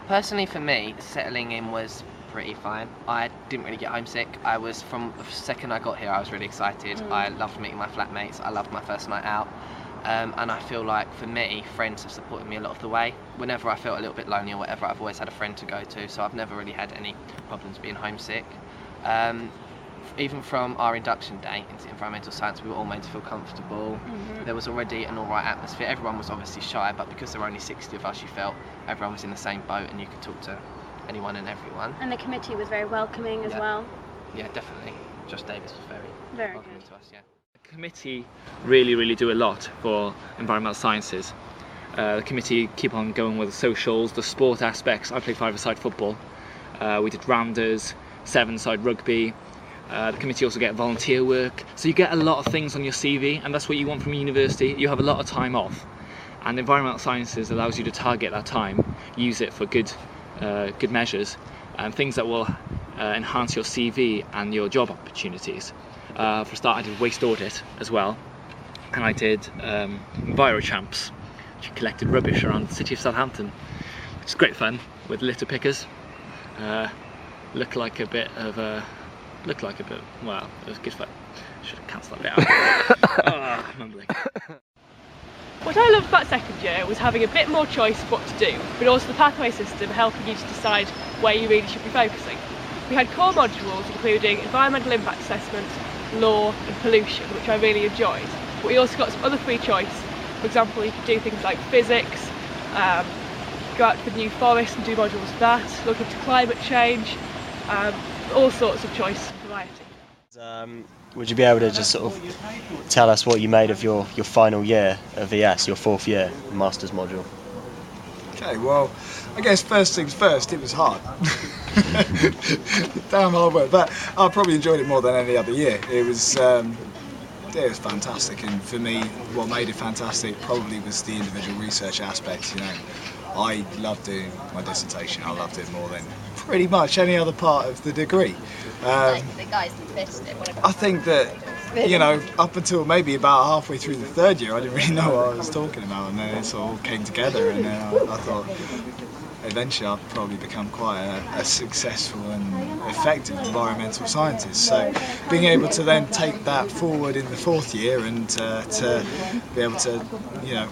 Personally for me, settling in was pretty fine. I didn't really get homesick. From the second I got here, I was really excited. I loved meeting my flatmates. I loved my first night out. And I feel like for me, friends have supported me a lot of the way. Whenever I felt a little bit lonely or whatever, I've always had a friend to go to, so I've never really had any problems being homesick. Even from our induction day into environmental science, we were all made to feel comfortable. There was already an alright atmosphere. Everyone was obviously shy, but because there were only 60 of us, you felt everyone was in the same boat and you could talk to anyone and everyone. And the committee was very welcoming as well. Yeah, definitely. Josh Davis was very welcoming to us, yeah. The committee really do a lot for environmental sciences. The committee keep on going with the socials, the sport aspects. I played five-a-side football. We did rounders, seven-side rugby. The committee also get volunteer work. So you get a lot of things on your CV, and that's what you want from university. You have a lot of time off. And environmental sciences allows you to target that time, use it for good measures, and things that will enhance your CV and your job opportunities. For a start, I did waste audit as well, and I did EnviroChamps, which collected rubbish around the city of Southampton, which is great fun with litter pickers. Looked like a bit, well, it was good fun. Should have cancelled that bit out. Mumbling. What I loved about second year was having a bit more choice of what to do, but also the pathway system helping you to decide where you really should be focusing. We had core modules including environmental impact assessment, law and pollution, which I really enjoyed. But we also got some other free choice. For example, you could do things like physics, go out to the New Forest and do modules of that, look into climate change, all sorts of choice and variety. Would you be able to just sort of tell us what you made of your final year of ES, your fourth year Masters module? Okay, well, I guess first things first, it was hard. Damn hard work, but I probably enjoyed it more than any other year. It was fantastic, and for me, what made it fantastic probably was the individual research aspects. You know, I loved doing my dissertation. I loved it more than pretty much any other part of the degree. The guys that finished it. I think that, you know, up until maybe about halfway through the third year, I didn't really know what I was talking about, and then it sort of all came together, and then I thought eventually I'd probably become quite a successful and effective environmental scientist. So being able to then take that forward in the fourth year and to be able to, you know,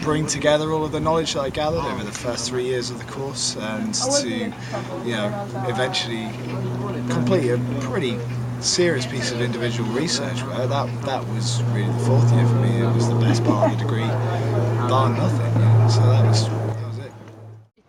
bring together all of the knowledge that I gathered over the first 3 years of the course, and to, you know, eventually complete a pretty serious piece of individual research work. That was really the fourth year for me. It was the best part of the degree, bar nothing. You know, so that was it.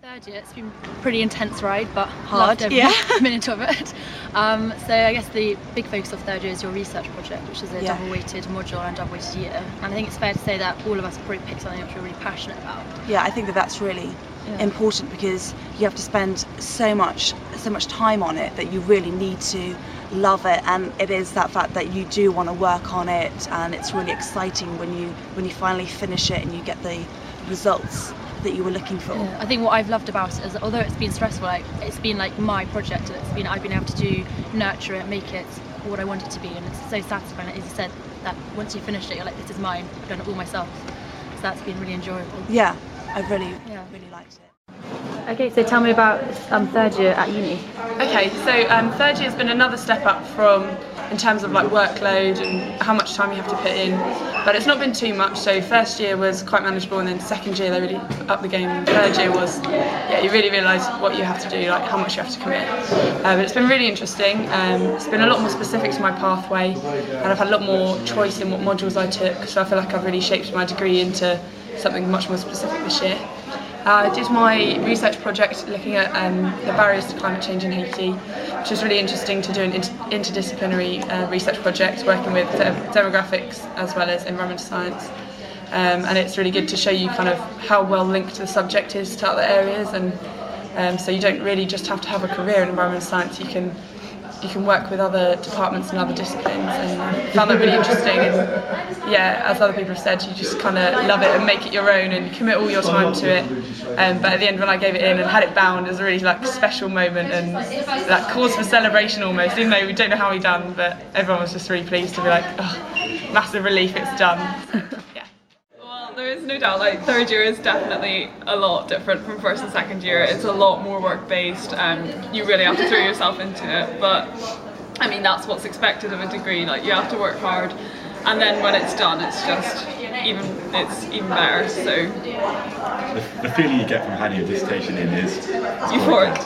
Third year, it's been a pretty intense ride, but hard. Every minute of it. So I guess the big focus of third year is your research project, which is a double-weighted module and double-weighted year. And I think it's fair to say that all of us probably picked something which we're really passionate about. Yeah, I think that that's really important, because you have to spend so much time on it that you really need to love it, and it is that fact that you do want to work on it, and it's really exciting when you finally finish it and you get the results that you were looking for. Yeah, I think what I've loved about it is that although it's been stressful, it's been like my project, and I've been able to nurture it, make it what I want it to be, and it's so satisfying. As you said, that once you finish it, you're like, this is mine, I've done it all myself. So that's been really enjoyable. Yeah, I really liked it. Okay, so tell me about third year at uni. Okay, so third year has been another step up from in terms of like workload and how much time you have to put in, but it's not been too much. So first year was quite manageable, and then second year they really upped the game, and third year was, you really realise what you have to do, like how much you have to commit. But it's been really interesting. It's been a lot more specific to my pathway, and I've had a lot more choice in what modules I took, so I feel like I've really shaped my degree into something much more specific this year. I did my research project looking at the barriers to climate change in Haiti, which was really interesting to do an interdisciplinary research project working with demographics as well as environmental science. And it's really good to show you kind of how well linked the subject is to other areas, and so you don't really just have to have a career in environmental science, you can work with other departments and other disciplines, and I found that really interesting. And yeah, as other people have said, you just kind of love it and make it your own and commit all your time to it. But at the end, when I gave it in and had it bound, it was a really like special moment and that cause for celebration almost, even though we don't know how we done, but everyone was just really pleased to be like, oh, massive relief, it's done. Yeah. Well, there is no doubt, like, third year is definitely a lot different from first and second year. It's a lot more work based, and you really have to throw yourself into it. But I mean, that's what's expected of a degree. Like, you have to work hard, and then when it's done, it's just even better. So the feeling you get from handing your dissertation in is euphoric.